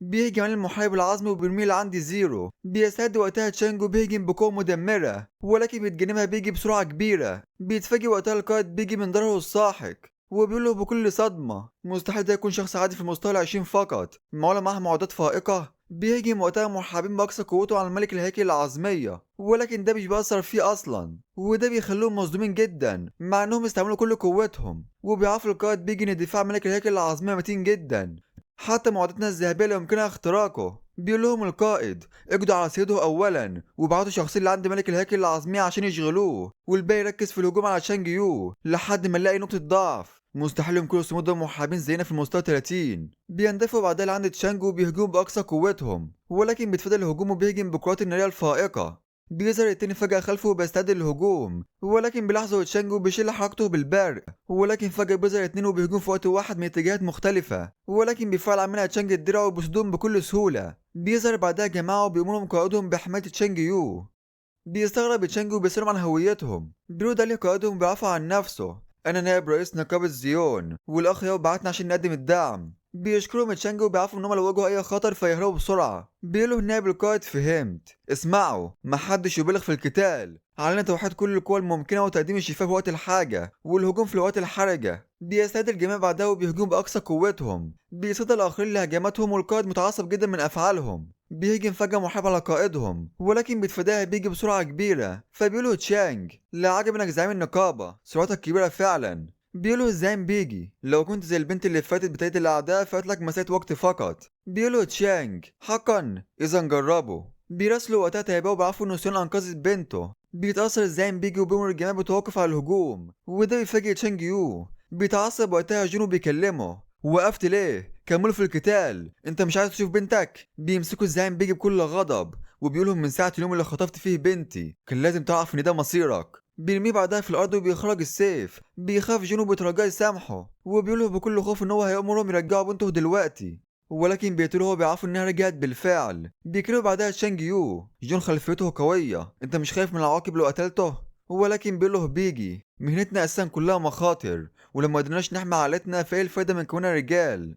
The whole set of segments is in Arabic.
بيهجم على المحارب العظمي وبيرميه لعند زيرو. بيستعد وقتها تشانج وبيهجم بقوة مدمرة، ولكن بيتجنبها بيجي بسرعة كبيرة. بيتفاجئ وقتها القائد بيجي من ظهره الساحق، وبيقول له بكل صدمة مستحيل ده يكون شخص عادي في المستوى العشرين فقط، معقولة معاه معدات فائقة. بيهجم وقتها محاربين بأقصى قوته على الملك الهيكل العظمية، ولكن ده مش بيأثر فيه أصلا، وده بيخليهم مصدومين جدا مع إنهم استعملوا كل قوتهم. وبيعرف القائد بيجي إن دفاع ملك الهيكل العظمية متين جدا، حتى معدتنا الذهبية لا يمكنها اختراقه. بيقول لهم القائد اجدوا على سيده أولا، وبعتوا شخصين لعند ملك الهيكل العظمية عشان يشغلوه، والباقي يركز في الهجوم على شانج يو لحد ما نلاقي نقطة ضعف. مستحيل يكونوا الصمود دول محاربين زينا في المستوى 30. بيندفعوا بعدها لعند تشانج وبيهجموا بأقصى قوتهم، ولكن بيتفادى الهجوم وبيهجم بقوات النارية الفائقة. بيظهر التاني فجأة خلفه وبيستعد للهجوم، ولكن بيلاحظوا تشانج وبيشيل حركته بالبرق. ولكن فجأة بيظهر اتنين وبيهجموا في وقت واحد من اتجاهات مختلفة، ولكن بيفعل عملها تشانج الدرع وبيصدهم بكل سهولة. بيظهر بعدها جماعة وبيأمرهم قائدهم بحماية تشانج يو. بيستغرب تشانج وبيسألهم عن هويتهم. بيرد عليه قائدهم بيعرفوا عن نفسه: أنا نائب رئيس نقابة زيون، والأخ ياو بعتنا عشان نقدم الدعم. بيشكرهم تشانج وبيعرفوا إنهم لو واجهوا أي خطر فيهربوا بسرعة. بيقولوا النائب القائد: فهمت، اسمعوا، محدش يبالغ في القتال، علينا توحيد كل القوى الممكنة وتقديم الشفاء في وقت الحاجة والهجوم في الوقت الحرجة. بيستعد الجميع بعدها وبيهجموا بأقصى قوتهم. بيصد الآخرين لهجماتهم والقائد متعصب جدا من أفعالهم. بيهجم فجأة محارب على قائدهم، ولكن بيتفاداها بيجي بسرعة كبيرة. فبيقولوا تشانج: لا عجب انك زعيم النقابة، سرعتك كبيرة فعلا. بيقولوا الزعيم بيجي: لو كنت زي البنت اللي فاتت بتاعت الأعداء فات لك مسألة وقت فقط. بيقولوا تشانج: حقا، إذا جربوا. بيراسلوا وقتها تايباو وبيعرفوا إن سون أنقذت بنته. بيتأثر الزعيم بيجي وبيأمر الجميع بتوقف على الهجوم، وده بيفاجئ تشانج يو. بيتعصب وقتها جونو بيكلمه: وقفت ليه؟ كملوا في القتال، انت مش عايز تشوف بنتك؟ بيمسكوا الزعيم بيجي بكل غضب وبيقولهم: من ساعة اليوم اللي خطفت فيه بنتي كان لازم تعرف ان ده مصيرك. بيرميه بعدها في الارض وبيخرج السيف. بيخاف جونو بيترجاه يسامحه، وبيقوله بكل خوف ان هو هيأمرهم يرجعوا بنته دلوقتي، ولكن بيقتلوه وهو بيعرفوا انها رجعت بالفعل. بيكلموا بعدها تشانج يو: جون خلفيته قوية، انت مش خايف من العواقب لو قتلته؟ ولكن بيقوله بيجي: مهنتنا اساسا كلها مخاطر، ولما قدرناش نحمي عائلتنا فايه الفايدة من كوننا رجال.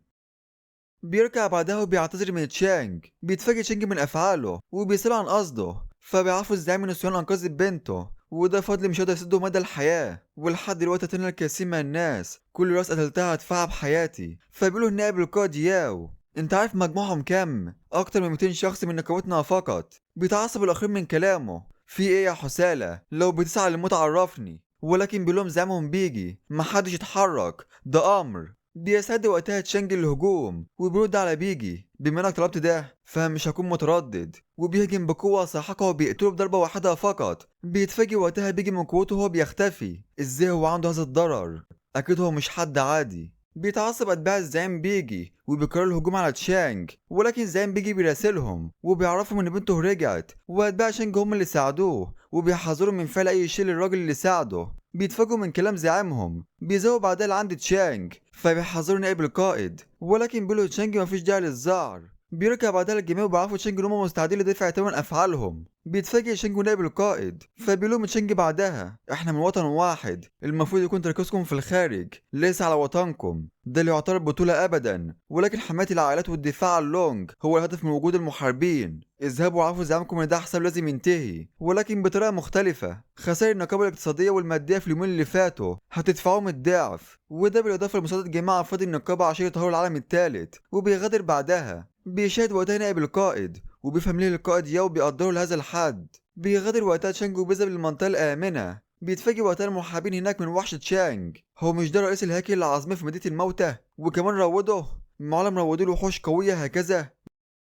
بيرجع بعدها وبيعتذر من تشانج. بيتفاجئ تشانج من افعاله وبيسأله عن قصده، فبيعرفوا الزعيم ان سيون انقذت بنته، وده فضل مش هيقدر يسده مدى الحياة. ولحد دلوقتي قتلنا الكثير من الناس، كل راس قتلتها هدفعها بحياتي. فبيقولوا النائب القائد ياو: انت عارف مجموعهم كام؟ اكتر من 200 شخص من نقابتنا فقط. بيتعصب الاخرين من كلامه: في ايه يا حسالة؟ لو بتسعى للموت عرفني. ولكن بيقولهم زعيمهم بيجي: محدش يتحرك، ده امر. بيستعد وقتها تشانج الهجوم، وبيرد على بيجي: بما انك طلبت ده فمش هكون متردد. وبيهجم بقوة ساحقة وبيقتله بضربة واحدة فقط. بيتفاجئ وقتها بيجي من قوته وهو بيختفي. ازاي هو عنده هذا الضرر؟ اكيد هو مش حد عادي. بيتعصب اتباع الزعيم بيجي وبيقرروا الهجوم على تشانج، ولكن الزعيم بيجي بيراسلهم وبيعرفهم ان بنته رجعت، واتباع شانج هم اللي ساعدوه وبيحذروا من فعل اي شيء للراجل اللي ساعده. بيتفاجئوا من كلام زعيمهم. بيزاوا بعدها لعند تشانج فبيحذروا نائب القائد، ولكن بيقولوا تشانج مفيش داعي للزعر. بيرجع بعدها الجميع وبيعرفوا تشانج ان هم مستعدين لدفع ثمن افعالهم. بيتفاجئ شينج ونائب القائد فبيلوم تشانج بعدها: احنا من وطن واحد، المفروض يكون تركيزكم في الخارج ليس على وطنكم، ده لا يعتبر بطولة ابدا، ولكن حماية العائلات والدفاع عن لونج هو الهدف من وجود المحاربين. اذهبوا وعرفوا زعيمكم ان ده حساب لازم ينتهي، ولكن بطريقة مختلفة. خسائر النقابة الاقتصادية والمادية في اليومين اللي فاتوا هتدفعوهم الضعف، وده بالاضافة لمساعدة جماعة افراد النقابة عشان يطهروا العالم الثالث. وبيغادر بعدها. بيشاهد وقتها نائب القائد وبيفهم ليه القائد ياو بيقدروا لهذا الحد. بيغادر وقتها تشانج وبيذهب للمنطقة الآمنة. بيتفاجئ وقتها المحاربين هناك من وحش تشانج. هو مش ده رئيس الهيكل العظمي في مدينة الموتى؟ وكمان روضه؟ معلم روضوا له وحوش قوية هكذا؟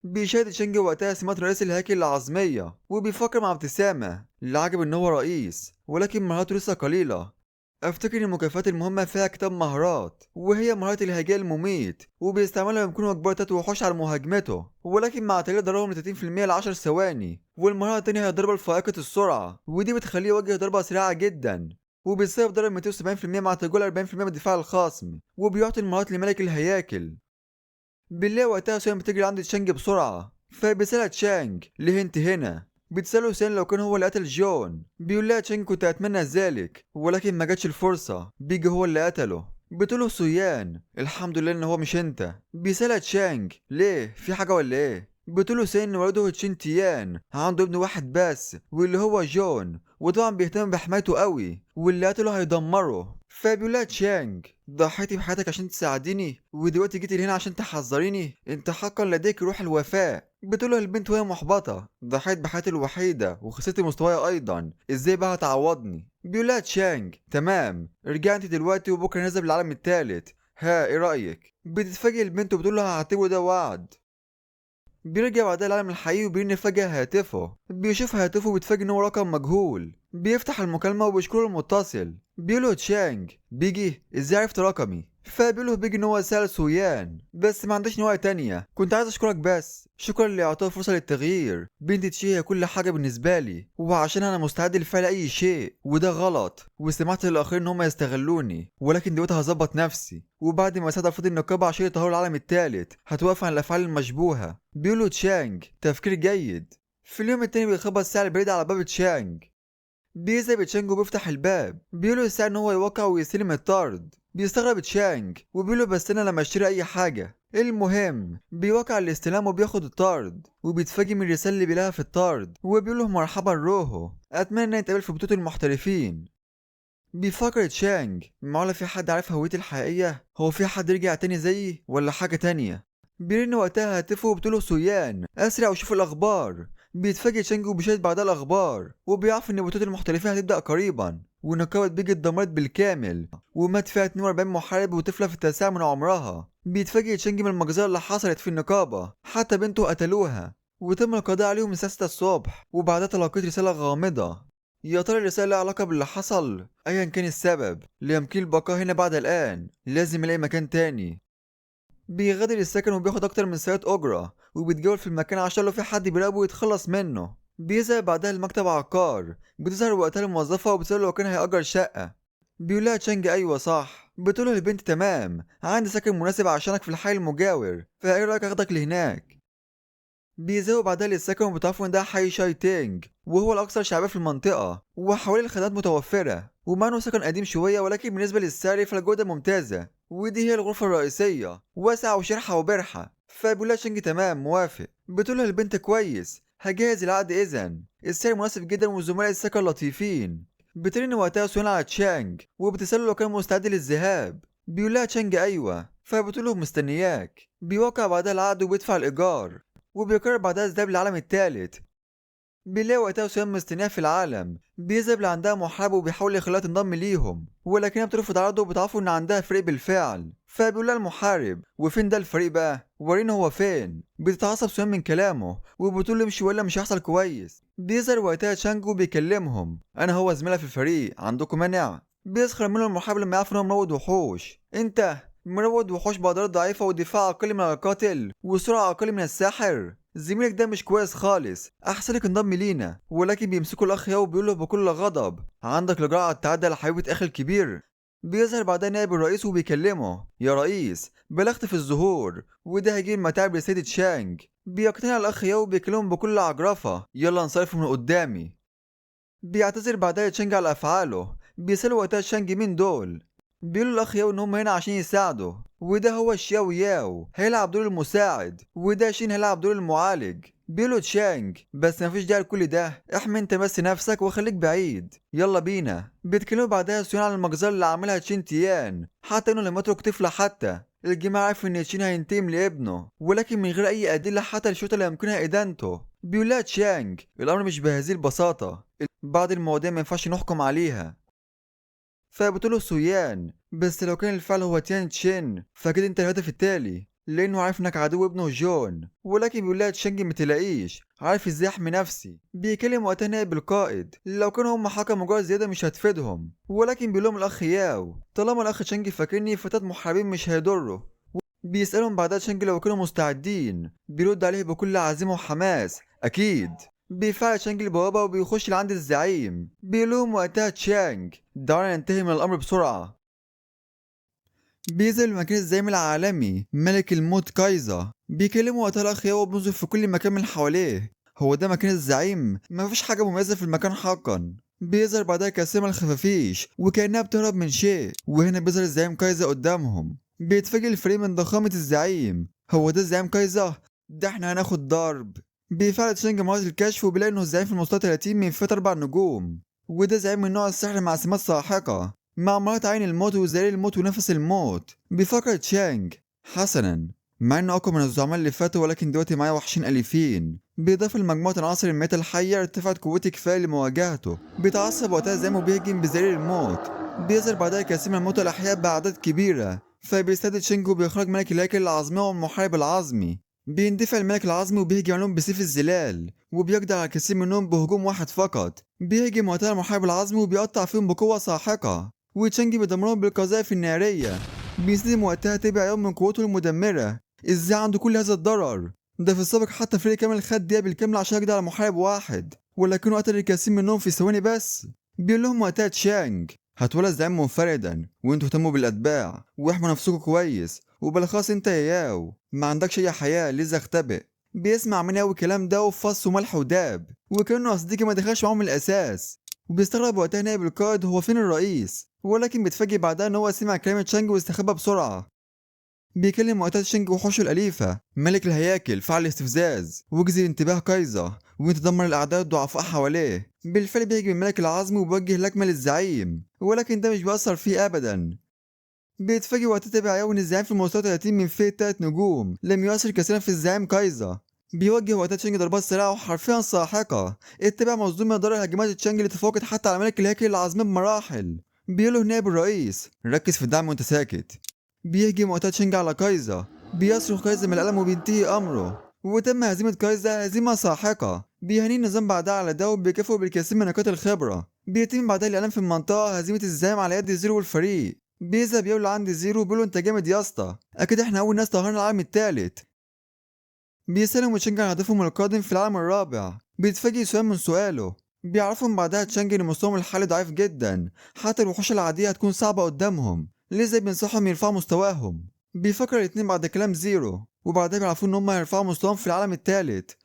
بيشاهد تشانج وقتها سمات رئيس الهيكل العظمية وبيفكر مع ابتسامة. اللي عجب ان هو رئيس، ولكن مهاراته لسه قليلة. افتكر ان المكافآت المهمة فيها كتاب مهارات، وهي مهارة الهجاء المميت، وبيستعملها لما يكونوا اجبار تلات وحوش على مهاجمته، ولكن مع تقليل ضربهم ل 30% ل 10 ثواني. والمهارة التانية هي الضربة الفائقة السرعة، ودي بتخليه يوجه ضربة سريعة جدا، وبيسبب ضرب 270% مع تجوال 40% من دفاع الخصم. وبيعطي المهارات لملك الهياكل. بالله وقتها سوين بتجري عند تشانج بسرعة، فبيسألها تشانج: ليه انت هنا؟ بتسأله سين لو كان هو اللي قتل جون. بيقول لها تشانج: كنت أتمنى ذلك ولكن ما جاتش الفرصة، بيجي هو اللي قتله. بتقوله سويان الحمد لله ان هو مش انت. بيسألها تشانج ليه في حاجة ولا ايه؟ بتقوله سين ان والده تشين تيان عنده ابن واحد بس واللي هو جون، وطبعا بيهتم بحمايته قوي واللي قتله هيدمره. فبيقولها تشانج ضحيتي بحياتك عشان تساعديني ودلوقتي جيتي هنا عشان تحذريني، انت حقا لديك روح الوفاء. بتقوله البنت وهي محبطة ضحيت بحياتي الوحيدة وخسرت مستواي ايضا، ازاي بقى هتعوضني؟ بيقولها تشانج تمام ارجع انت دلوقتي وبكره ننزل العالم التالت، ها ايه رأيك؟ بتتفاجئ البنت وبتقول لها هعتبره ده وعد. بيرجع بعدها العالم الحقيقي وبيرن فجأة هاتفه، بيشوف هاتفه وبيتفاجئ ان هو رقم مجهول. بيفتح المكالمة وبيشكره المتصل، بيقوله تشانج بيجي ازاي عرفت رقمي؟ فبيقوله بيجي ان هو سأل سويان بس ما عنديش نوايا تانية، كنت عايز اشكرك بس شكرا لاعطائي فرصة للتغيير. بنت تشي هي كل حاجة بالنسبة لي وعشان انا مستعد لفعل اي شيء وده غلط، وسمعت للاخرين ان هم يستغلوني ولكن دلوقتي هظبط نفسي. وبعد ما ساعد افرض النقابة عشان يطهروا العالم التالت هتوقف عن الافعال المشبوهة. بيقوله تشانج تفكير جيد. في اليوم التاني بيخبط الساعة البعيدة على باب تشانج، بيذهب تشانج وبيفتح الباب، بيقوله الساعة ان هو يوقع ويستلم الطرد. بيستغرب تشانج وبيقوله بس انا لما اشتري اي حاجة. المهم بيوقع الاستلام وبياخد الطرد وبيتفاجئ من الرسالة اللي بيلاقيها في الطرد وبيقوله مرحبا روحو اتمنى ان نتقابل في بطولة المحترفين. بيفكر تشانج معقولة في حد عارف هويتي الحقيقية؟ هو في حد رجع تاني زيي ولا حاجة تانية؟ بيرن وقتها هاتفه وبتقوله سويان اسرع وشوف الاخبار. بيتفاجئ تشانج وبيشاهد بعدها الاخبار وبيعرف ان بطولة المحترفين هتبدأ قريبا ونقابة بيجي اتدمرت بالكامل ومات فيها 42 محارب وطفلة في التاسعة من عمرها. بيتفاجئ تشانج من المجزرة اللي حصلت في النقابة، حتى بنته قتلوها وتم القضاء عليهم الساعة 6 الصبح. وبعدها تلقيت رسالة غامضة، يا ترى الرسالة لها علاقة باللي حصل؟ أيا كان السبب لا يمكن البقاء هنا بعد الآن، لازم يلاقي مكان تاني. بيغادر السكن وبياخد أكتر من ساعة أجرة وبيتجول في المكان عشان لو في حد بيراقبه ويتخلص منه. بيذهب بعدها لمكتب عقار، بتظهر وقتها الموظفة وبتسأله لو كان هيأجر شقة. بيقولها تشانج أيوة صح، بتقوله البنت تمام عندي سكن مناسب عشانك في الحي المجاور، فإيه رأيك أخدك لهناك؟ بيذهبوا بعدها للسكن وبتعرفوا ان ده حي شاي تينج وهو الاكثر شعبيه في المنطقه وحواليه الخدمات متوفره، ومع انه سكن قديم شويه ولكن بالنسبه للسعر فالجوده ممتازه. ودي هي الغرفه الرئيسيه واسعه وشرحه وبرحه. فبيقولها شينج تمام موافق. بتقولها البنت كويس هجهز العقد اذا السعر مناسب جدا وزملاء السكن لطيفين. بترن وقتها سؤال على تشانج وبتسأله لو كان مستعد للذهاب. بيقولها تشانج ايوه، فبتقوله مستنياك. بيوقع بعدها العقد وبيدفع الايجار وبيقرر بعدها الذهاب للعالم التالت. بيلاقي وقتها سويان مستنياه في العالم، بيذهب لعندها محارب وبيحاول يخليها تنضم ليهم ولكنها بترفض عرضه وبتعرفوا ان عندها فريق بالفعل. فبيقول لها المحارب وفين ده الفريق بقى ورينا هو فين. بتتعصب سويان من كلامه وبتقول له امشي ولا مش هيحصل كويس. بيظهر وقتها تشانج وبيكلمهم انا هو زميلها في الفريق عندكم مانع؟ بيسخر منه المحارب لما يعرف ان هو مروض وحوش. انت مروض وحوش بقدرات ضعيفة ودفاع أقل من القاتل وسرعة أقل من الساحر، زميلك ده مش كويس خالص أحسنك انضم لينا. ولكن بيمسكوا الأخ ياو وبيقول له بكل غضب عندك الجرأة على التعدي على حبيبة أخي الكبير. بيظهر بعدها نائب الرئيس وبيكلمه يا رئيس بلغت في الظهور وده هيجيب متاعب لسيدة شانج. بيقتنع الأخ ياو وبيكلمهم بكل عجرفة يلا انصرفوا من قدامي. بيعتذر بعدها تشانج على أفعاله. بيسألوا وقتها تشانج مين دول؟ بيقولوا الأخ ياو إن هم هنا عشان يساعدوا وده هو الشاو ياو هيلعب دور المساعد وده شين هيلعب دور المعالج. بيقولوا تشانج بس مفيش داعي لكل ده، احمي انت بس نفسك وخليك بعيد يلا بينا. بيتكلموا بعدها سيون عن المجزرة اللي عاملها تشين تيان، حتى انه لما يترك طفلة حتى الجماعة عرفوا ان تشين هينتقم لابنه ولكن من غير اي ادلة حتى الشرطة لا يمكنها ادانته. بيقولها تشانج الامر مش بهذه البساطة، بعض المواضيع ما ينفعش نحكم عليها. فبتقوله سويان بس لو كان الفعل هو تيان تشين فكده انت الهدف التالي لانه عارف انك عدو ابنه جون. ولكن بيقول لها تشانج متلاقيش عارف ازاي احمي نفسي. بيكلم وقتها نائب القائد لو كانوا هم حكم مجرد زياده مش هتفيدهم ولكن بيقول لهم الاخ ياو طالما الاخ تشانج فاكرني فتات محاربين مش هيضره. بيسألهم بعدها تشانج لو كانوا مستعدين، بيرد عليه بكل عزيمة وحماس أكيد. بيفعل تشانج البوابة وبيخش لعند الزعيم. بيقولهم وقتها تشانج دعونا ننتهي من الأمر بسرعة. بينزل مكان الزعيم العالمي ملك الموت كايزا. بيكلموا وقتها الأخ ياو بنظر في كل مكان من حواليه، هو ده مكان الزعيم؟ مفيش حاجة مميزة في المكان حقا. بيظهر بعدها كاسمة الخفافيش وكأنها بتهرب من شيء، وهنا بيظهر الزعيم كايزا قدامهم. بيتفاجئ الفريق من ضخامة الزعيم. هو ده الزعيم كايزا؟ ده احنا هناخد ضرب. بيفعل تشانج مهارة الكشف وبيلاقي انه الزعيم في المستوى 30 من فئة 4 نجوم، وده زعيم من نوع السحر مع سمات ساحقة مع مهارات عين الموت وزليل الموت ونفس الموت. بيفكر تشانج حسنا، مع انه اقوى من الزعماء اللي فاتوا ولكن دلوقتي معايا وحشين اليفين. بإضافة لمجموعة العناصر الميتة الحية ارتفعت قوتي كفاية لمواجهته. بيتعصب وقتها زعيم وبيهجم بزليل الموت. بيظهر بعدها كاسم الموتى الأحياء بأعداد كبيرة، فبيستدعي شينجو بإخراج ملك الهيكل العظمي والمحارب العظمي. بيندفع الملك العظمي وبيهجم عليهم بسيف الزلال، وبيقضي على كثير منهم بهجوم واحد فقط. بيهجم وقتها المحارب العظمي وبيقطع فيهم بقوة ساحقة، وتشانجي بيدمرهم بالقذائف النارية. بينسدم وقتها تبع يوم من قوته المدمرة. ازاي عنده كل هذا الضرر؟ ده في السابق حتى فريق كامل خد دقيقة بالكامل عشان يقضي على محارب واحد، ولكنه قتل الكثير منهم في ثواني بس. بيقول لهم وقتها تشانج هتولى الزعيم منفردا، وانتوا اهتموا بالاتباع واحموا نفسكم كويس، وبالاخص انت يا ياو ما عندكش اي حياه لسه اختبئ. بيسمع من ياو الكلام ده وفص وملح وداب، وكانه اصدقائي ما دخلش معاهم من الاساس. وبيستغرب وقتها نائب القائد هو فين الرئيس، ولكن بيتفاجئ بعدها ان هو سمع كلام تشانج واستخبى بسرعه. بيكلم وقتها تشينج وحوشه الأليفة ملك الهياكل فعل الاستفزاز وجذب انتباه كايزا ويتدمر الأعداء الضعفاء حواليه. بالفعل بيهجم الملك العظمي وبيوجه لكمة للزعيم، ولكن ده مش بيأثر فيه أبدا. بيتفاجئ وقتها تابع ياو إن الزعيم في المستوى 30 من فئة 3 نجوم لم يؤثر كثيرا في الزعيم كايزا. بيوجه وقتها تشينج ضربات سريعة وحرفيا ساحقة اتباع مصدوم من ضرر هجمات تشينج اللي تفوقت حتى على ملك الهياكل العظمي بمراحل. بيقوله نائب الرئيس ركز في الدعم وانت ساكت. بيهجم وقتها تشينج على كايزا. بيصرخ كايزا من الألم وبينتهي أمره، وتم هزيمة كايزا هزيمة ساحقة. بيهني النظام بعدها على ده وبيكافئه بالكثير من نقاط الخبرة. بيتم بعدها الإعلان في المنطقة هزيمة الزعيم على يد زيرو والفريق. بيذهب يقول عند زيرو وبيقول انت جامد يا اسطى، اكيد احنا اول ناس طهرنا العالم التالت. بيسألهم تشانج عن هدفهم القادم في العالم الرابع. بيتفاجئ سؤال من سؤاله. بيعرفهم بعدها تشانج ان مستواهم الحالي ضعيف جدا، حتى الوحوش العادية هتكون صعبة قدامهم، لذا بينصحهم يرفعوا مستواهم. بيفكر الاتنين بعد كلام زيرو، وبعدها بيعرفوا ان هم هيرفعوا مستواهم في العالم التالت.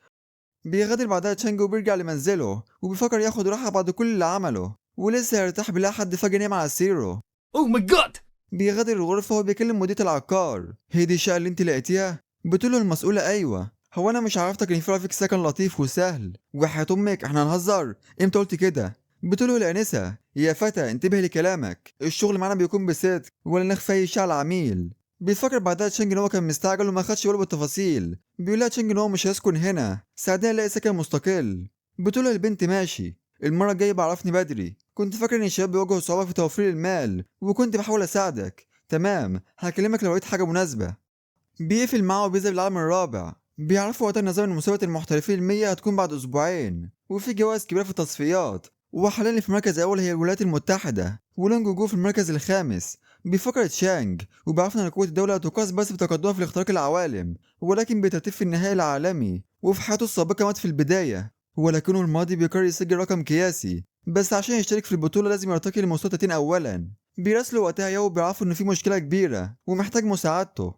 بيغادر بعدها تشانج وبيرجع لمنزله وبيفكر ياخد راحة بعد كل اللي عمله، ولسه هيرتاح بيلاقي حد فجأة نايم على سريره. Oh my god! بيغادر الغرفة وبيكلم مدير العقار. هي دي الشقة اللي انت لقيتيها؟ بتقوله المسؤولة ايوه. هو انا مش عرفتك ان في رافيك سكن لطيف وسهل؟ وحياة امك احنا هنهزر؟ امتى قلت كده؟ بتقوله الانسة يا فتى انتبه لكلامك، الشغل معانا بيكون بصدق ولا نخفي اي شيء على العميل. بيفكر بعدها تشينج ان هو كان مستعجل وما خدش باله بالتفاصيل. بيقول لها تشينج ان هو مش هيسكن هنا، ساعدني الاقي سكن مستقل. بتقوله البنت ماشي، المرة الجاية بعرفني بدري، كنت فاكر ان الشباب بيواجهوا صعوبة في توفير المال وكنت بحاول اساعدك. تمام هكلمك لو لقيت حاجة مناسبة. بيقفل معاه وبيذهب للعالم الرابع. بيعرفوا وقتها نظام مسابقة المحترفين المية هتكون بعد أسبوعين، وفي جوائز كبيرة في التصفيات. وحاليا اللي في المركز الأول هي الولايات المتحدة، ولونج جو في المركز الخامس. بيفكر تشانج وبيعرفنا إن قوة الدولة تقاس بس بتقدمها في اختراق العوالم، ولكن بترتيب في النهائي العالمي. وفي حياته السابقة مات في البداية، ولكنه الماضي بيقرر يسجل رقم قياسي، بس عشان يشترك في البطولة لازم يرتقي لمستوى 30 أولا. بيراسلوا وقتها ياو بيعرفوا إن في مشكلة كبيرة ومحتاج مساعدته.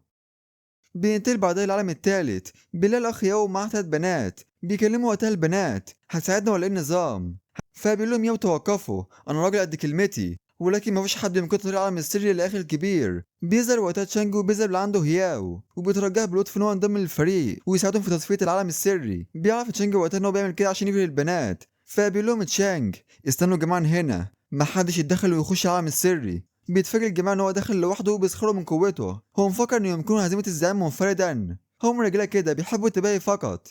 بينتقل بعدها العالم التالت. بيلاقي الأخ ياو معاه 3 بنات. بيكلموا وقتها البنات هتساعدنا ولا ايه النظام؟ فبيقول لهم ياو توقفوا، أنا راجل قد كلمتي، ولكن مفيش حد يمكن طريق العالم السري للأخ الكبير. بيظهر وقتها تشانجو وبيظهر اللي عنده هياو وبيترجاه بلطف إن هو ينضم للفريق ويساعدهم في تصفية العالم السري. بيعرف تشانجو وقتها إن هو بيعمل كده عشان يبهر البنات، فبيقول لهم تشانج استنوا جماعة هنا، محدش يتدخل ويخش العالم السري. بيتفاجئ الجماعة ان هو داخل لوحده وبيسخروا من قوته. هو مفكر انه يمكن هزيمة الزعيم منفردا، هم رجاله كده بيحبوا التباهي فقط.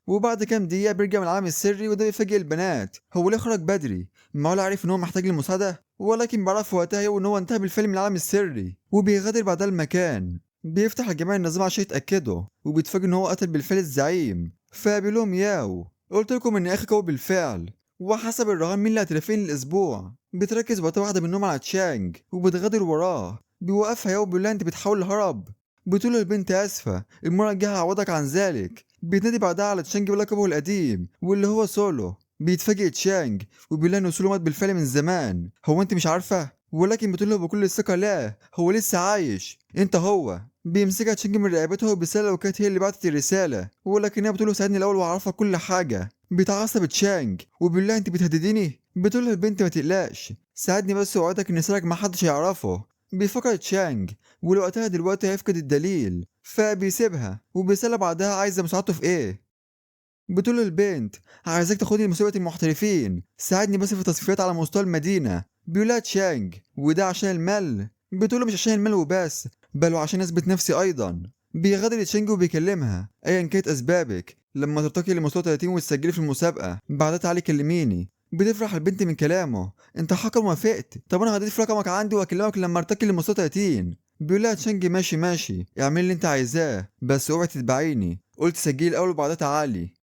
وبعد كام دقيقة بيرجع من العالم السري وده بيفاجئ البنات. هو ليه خرج بدري؟ معقول عارف ان هو محتاج للمساعدة؟ ولكن بيعرف وقتها ان هو انتهى بالفعل من العالم السري وبيغادر بعدها المكان. بيفتح الجماعة النظام عشان يتأكدوا، وبيتفاجئ ان هو قتل بالفعل الزعيم. فبيقول لهم ياو قلت لكم ان اخي قوي بالفعل، وحسب الرهان مين اللي هترافقني الاسبوع. بتركز وقتها واحدة منهم على تشانج وبتغادر وراه. بيوقفها ياو بيقول لها انت بتحاول الهرب. بتقول البنت اسفة، المرة الجاية هعوضك عن ذلك. بيتنادي بعدها على تشانج بلقبه القديم واللي هو سولو. بيتفاجئ تشانج وبيقول لها ان سولو مات بالفعل من زمان، هو انت مش عارفة؟ ولكن بتقول له بكل ثقة لا هو لسه عايش، انت هو. بيمسكها تشانج من رقبتها وبيسألها وكانت هي اللي بعتت الرسالة، ولكنها بتقول له ساعدني الاول واعرفك كل حاجة. بيتعصب تشانج وبيقول لها انت بتهدديني، بتقول له البنت ما تقلقش، ساعدني بس وأوعدك إن سرك محدش يعرفه. بيفكر تشانج، ولوقتها دلوقتي هيفقد الدليل، فبيسيبها وبيسألها بعدها عايزة مساعدته في إيه. بتقول له البنت عايزاك تاخدني لمسابقة المحترفين، ساعدني بس في التصفيات على مستوى المدينة. بيقولها تشانج وده عشان المال. بتقول له مش عشان المال وبس، بل وعشان اثبت نفسي ايضا. بيغادر تشانج وبيكلمها ايا كانت اسبابك، لما ترتقي لمستوى 30 وتسجلي في المسابقة بعدها تعالي كلميني. بتفرح البنت من كلامه، انت حقا وافقت، طب انا هضيف رقمك عندي واكلمك لما ارتقي لمستوى 30. بيقول لها تشانج ماشي ماشي اعمل اللي انت عايزاه بس اوعي تتبعيني، قلت سجلي الاول وبعدها تعالي.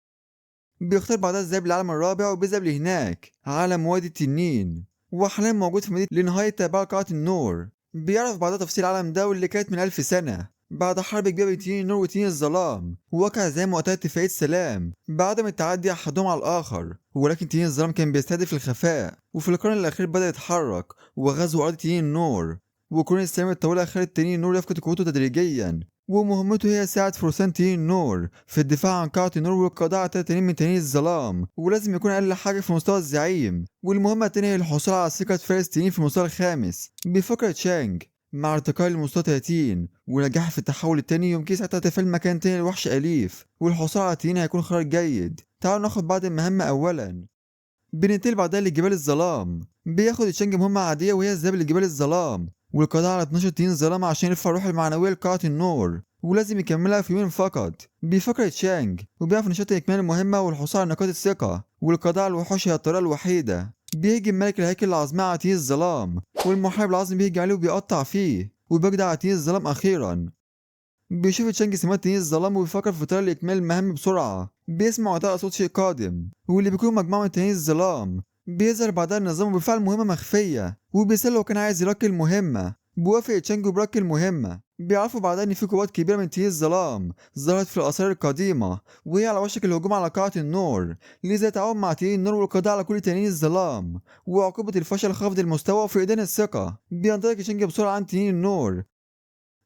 بيختار بعدها الذهاب للعالم الرابع وبيذهب لهناك عالم وادي التنين، وحاليا موجود في مدينة لنهاية تبع قاعة النور. بيعرف بعدها تفصيل العالم ده واللي كانت من 1000 سنة بعد حرب كبيرة بين تنين النور وتنين الظلام، ووقع زي ما وقتها اتفاقية سلام بعدم التعدي أحدهم على الآخر. ولكن تنين الظلام كان بيستهدف الخفاء، وفي القرن الأخير بدأ يتحرك وغزو أرض تنين النور. وقرون السلام الطويلة خلت تنين النور يفقد قوته تدريجيا، ومهمته هي ساعة فرسان تنين النور في الدفاع عن قاعة النور والقضاء على تنين من تنين الظلام، ولازم يكون أقل حاجة في مستوى الزعيم. والمهمة التانية هي الحصول على ثقة فارس تنين في المستوى الخامس. بفكرة تشانج مع ارتقاء لمستوى 30 ونجاح في التحول التاني يمكن ساعتها تفعيل مكان تاني لوحش أليف، والحصول على تنين هيكون خيار جيد. تعالوا ناخد بعض المهمة أولا. بننتقل بعدها لجبال الظلام. بياخد تشانج مهمة عادية وهي الذهاب لجبال الظلام والقضاء على 12 تنين ظلام عشان يرفع الروح المعنوية لقاعة النور، ولازم يكملها في يوم فقط. بيفكر تشانج وبيعرف نشاط إكمال المهمة والحصول على نقاط الثقة، والقضاء على الوحوش هي الطريقة الوحيدة. بيهجم ملك الهيكل العظماء على تنين الظلام، والمحارب العظيم بيهجم عليه وبيقطع فيه وبيجدع على تنين الظلام أخيرا. بيشوف تشانج سمات تنين الظلام وبيفكر في طريقة لإكمال المهام بسرعة. بيسمع وقتها صوت شيء قادم واللي بيكون مجموعة من تنين الظلام. بيظهر بعدها النظام وبيفعل مهمة مخفية، وبيسأل لو كان عايز يرقي المهمة. بيوافق تشانج وبيرقي المهمة. بيعرفوا بعدها إن في قوات كبيرة من تنين الظلام ظهرت في الآثار القديمة، وهي على وشك الهجوم على قاعة النور، لذا يتعاون مع تنين النور والقضاء على كل تنين الظلام. وعقوبة الفشل خفض المستوى وفقدان الثقة. بينطلق تشانج بسرعة عن تنين النور.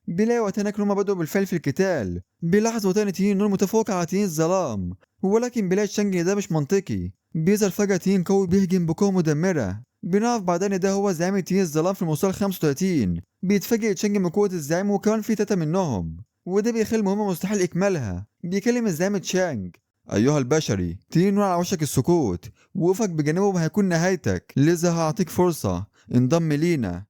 بيلاقي وقتها إن هما بدأوا بالفعل في القتال. بيلاحظ وقتها إن تنين النور متفوق على تنين الظلام، ولكن بيلاقي تشانج إن ده مش منطقي. بيظهر فجأة تنين قوي بيهجم بقوة مدمرة. بنعرف بعدها إن ده هو زعيم تنين الظلام في المستوى 35. بيتفاجئ تشانج من قوة الزعيم وكمان في 3 منهم، وده بيخلي المهمة مستحيل إكمالها. بيكلم الزعيم تشانج أيها البشري، تنين النور على وشك السقوط، وقوفك بجانبهم هيكون نهايتك، لذا هعطيك فرصة انضم لينا.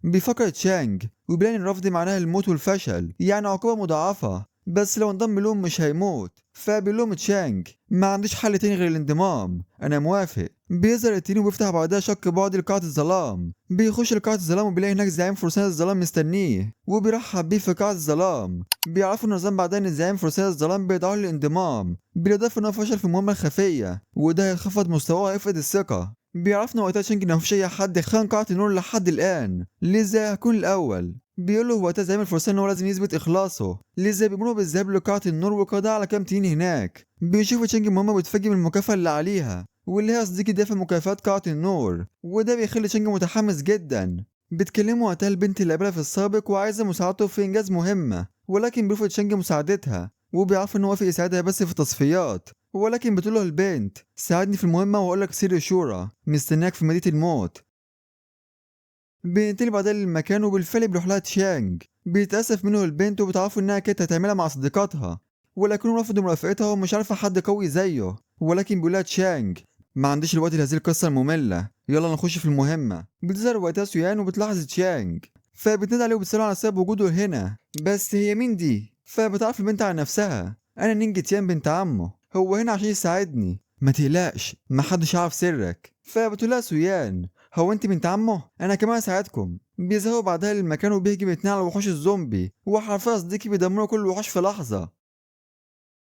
بيفكر تشانج وبيلاقي إن الرفض معناها الموت والفشل، يعني عقوبة مضاعفة، بس لو انضم لهم مش هيموت. فبيقول لهم تشانج ما عنديش حل تاني غير الانضمام، انا موافق. بيظهر التنين وبيفتح بعدها شق بعد لقاعة الظلام. بيخش لقاعة الظلام وبيلاقي هناك زعيم فرسان الظلام مستنيه وبيرحب بيه في قاعة الظلام. بيعرفوا النظام بعدها ان زعيم فرسان الظلام بيدعوه للانضمام، بالاضافة انه فشل في المهمة الخفية وده هيخفض مستواه ويفقد الثقة. بيعرفنا وقتها تشانج ان مفيش اي حد خان قاعة النور لحد الان، لذا هكون الاول. بيقول له وقتها زعيم الفرسان ان هو لازم يثبت اخلاصه، لذا بيأمروا بالذهاب لقاعة النور والقضاء على كام تنين هناك. بيشوف تشانج مهمة وبيتفاجئ من المكافأة اللي عليها، واللي هي صديقي دافع مكافآت قاعة النور، وده بيخلي تشانج متحمس جدا. بتكلمه وقتها البنت اللي قابلها في السابق وعايزة مساعدته في إنجاز مهمة، ولكن بيرفض تشانج مساعدتها وبيعرف إنه وافق يساعدها بس في التصفيات. ولكن بتقوله البنت ساعدني في المهمة وأقولك سر الشورى مستناك في مدينة الموت. بينتقل بعدها للمكان وبالفعل بيروح لها تشانج. بيتأسف منه البنت وبتعرفوا إنها كانت هتعملها مع صديقاتها، ولكنه رفض مرافقتها ومش عارفة حد قوي زيه. ولكن بيقولها تشانج ما عنديش الوقت لهذه القصة المملة، يلا نخش في المهمة. بتظهر وقتها سويان وبتلاحظ تشانج، فبتنادي عليه وبتسأله عن سبب وجوده هنا. بس هي مين دي؟ فبتعرف البنت عن نفسها أنا نينج تيان بنت عمه، هو هنا عشان يساعدني، ما تقلقش محدش يعرف سرك. فبتقولها سويان هو انت بنت عمه؟ انا كمان اساعدكم. بيذهبوا بعدها للمكان وبيهجم اتنين على وحوش الزومبي، وحرفيا صديقي بيدمروا كل الوحوش في لحظة.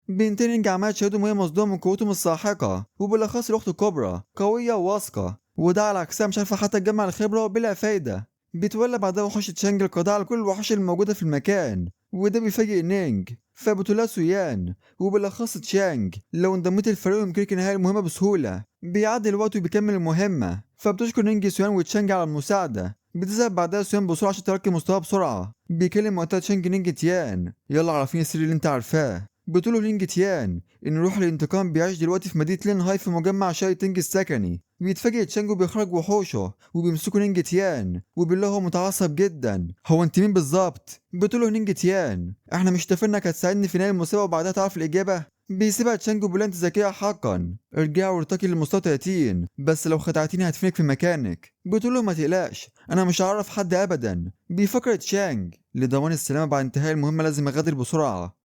بنتين نينجا عمالة تشاهدهم وهي مصدومة من قوتهم الساحقة، وبالأخص الأخت الكبرى قوية وواثقة، وده على عكسها مش عارفة حتى تجمع الخبرة بلا فايدة. بيتولى بعدها وحوش تشانج القضاء على كل الوحوش الموجودة في المكان، وده بيفاجئ نينج. فبتقولها سويان وبالأخص تشانج لو انضميت للفريق يمكنك إنهاء المهمة بسهولة. بيعدي الوقت وبيكمل المهمة، فبتشكر نينج سويان وتشانج على المساعدة. بتذهب بعدها سويان بسرعة عشان تركب مستواها بسرعة. بيكلم وقتها تشانج نينج تيان يلا عرفيني السر اللي انت عارفاه. بتقوله لينج تيان إن روح الانتقام بيعيش دلوقتي في مدينة لين هاي في مجمع شاي تنج السكني. بيتفاجئ تشانجو بإخراج وحوشه وبيمسكوا نينج تيان وبيقول له هو متعصب جدا. هو انت مين بالظبط؟ بتقول له نينج تيان، احنا مش اتفقنا انك هتساعدني في نهاية المصيبة وبعدها تعرف الإجابة؟ بيسيبها تشانجو بيقول انت ذكية حقا، ارجعي وارتقي للمستوى 30 بس لو خدعتيني هدفنك في مكانك. بتقول له ما تقلقش انا مش هعرف حد ابدا. بيفكر تشانج لضمان السلامة بعد انتهاء المهمة لازم اغادر بسرعة.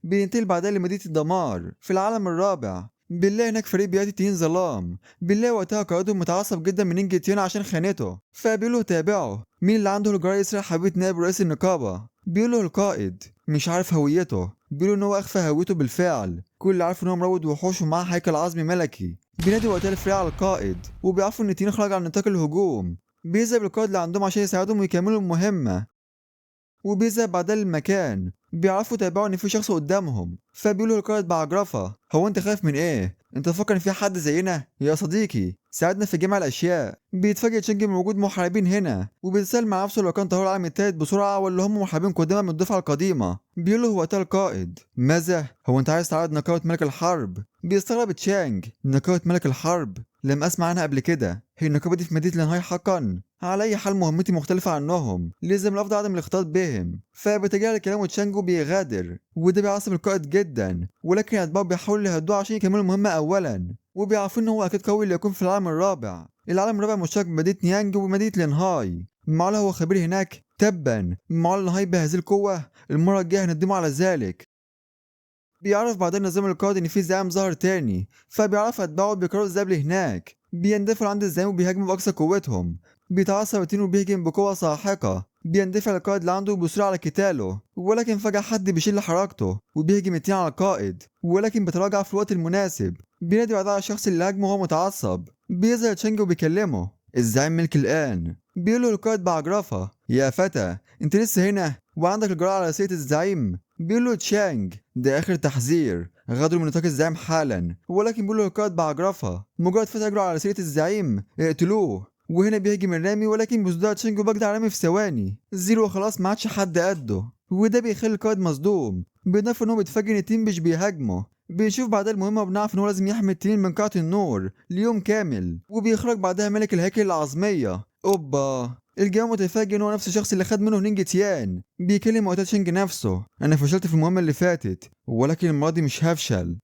بينتقل بعدها لمدينة الدمار في العالم الرابع. بنلاقي هناك فريق بيقاتل تنين ظلام. بنلاقي وقتها قائدهم متعصب جدا من نينجا تيون عشان خانته، فبيقول له تابعه مين اللي عنده الجرأة يسرق حبيبة نائب رئيس النقابة. بيقول له القائد مش عارف هويته. بيقول ان هو اخفى هويته بالفعل، كل اللي عارف ان هو مروض وحوش ومعاه هيكل عظمي ملكي. بينادي وقتها الفريق على القائد وبيعرفوا ان تين خرج عن نطاق الهجوم. بيذهب القائد اللي عندهم عشان يساعدهم ويكملوا المهمة. وبيذهب بعدها للمكان. بيعرفوا يتابعوا ان في شخص قدامهم، فبيقولوا للقائد بعجرفة هو انت خايف من ايه؟ انت فاكر ان في حد زينا؟ يا صديقي ساعدنا في جميع الاشياء. بيتفاجئ تشينجي من وجود محاربين هنا وبيتسأل مع نفسه لو كان طهور العالم التالت بسرعة ولا هم محاربين قدامى من الدفعة القديمة. بيقول له هو وقتها القائد ماذا؟ هو انت عايز تعرض نقابة ملك الحرب؟ بيستغرب تشانج نقابة ملك الحرب؟ لم اسمع عنها قبل كده، هي النقابة دي في مدينة لانهاي حقا؟ على اي حال مهمتي مختلفة عنهم، لازم الافضل عدم الاختلاط بهم. فبتجاهل كلامه تشانجو بيغادر وده بيعصب القائد جدا، ولكن اتباعه بيحاولوا يهدوه عشان يكملوا المهمة اولا. وبيعرفوا ان هو اكيد قوي اللي يكون في العالم الرابع. العالم الرابع مشترك بمدينة نيانج ومدينة لانهاي. معقول هو خبير هناك؟ تبا معقول لانهاي بهذه القوة؟ المرة الجاية هندمه على ذلك. بيعرف بعدين نظام القائد ان في زعيم ظهر تاني، فبيعرف اتباعه بيقرروا الذهاب لهناك. بيندفعوا عند الزعيم وبيهاجموا باقصى قوتهم. بيتعصب تين وبيهجم بقوة ساحقة. بيندفع القائد اللي عنده بيصر على قتاله، ولكن فجأة حد بيشيل حركته وبيهجم التين على القائد، ولكن بيتراجع في الوقت المناسب. بينادي بعدها على الشخص اللي هاجمه وهو متعصب. بيظهر تشانج وبيكلمه الزعيم ملك الآن. بيقول له القائد بعجرفة يا فتى انت لسه هنا وعندك الجرأة على سيرة الزعيم؟ بيقول له تشانج ده آخر تحذير، غادروا من نطاق الزعيم حالا. ولكن بيقول له القائد بعجرفة مجرد فتى يجرؤ على سيرة الزعيم اقتلوه. وهنا بيهجم الرامي ولكن بيصدها تشانج وبجدع رامي في ثواني. زيرو خلاص ما عادش حد قده، وده بيخلي القائد مصدوم. بيضاف ان هو بيتفاجئ ان التيم مش بيهاجمه. بنشوف بعدها المهمة وبنعرف ان هو لازم يحمي التنين من قاعة النور ليوم كامل. وبيخرج بعدها ملك الهيكل العظمية. اوبا الجو متفاجئ ان هو نفس الشخص اللي خد منه نينج تيان. بيكلم وقتها تشينج نفسه انا فشلت في المهمة اللي فاتت ولكن المرة دي مش هفشل.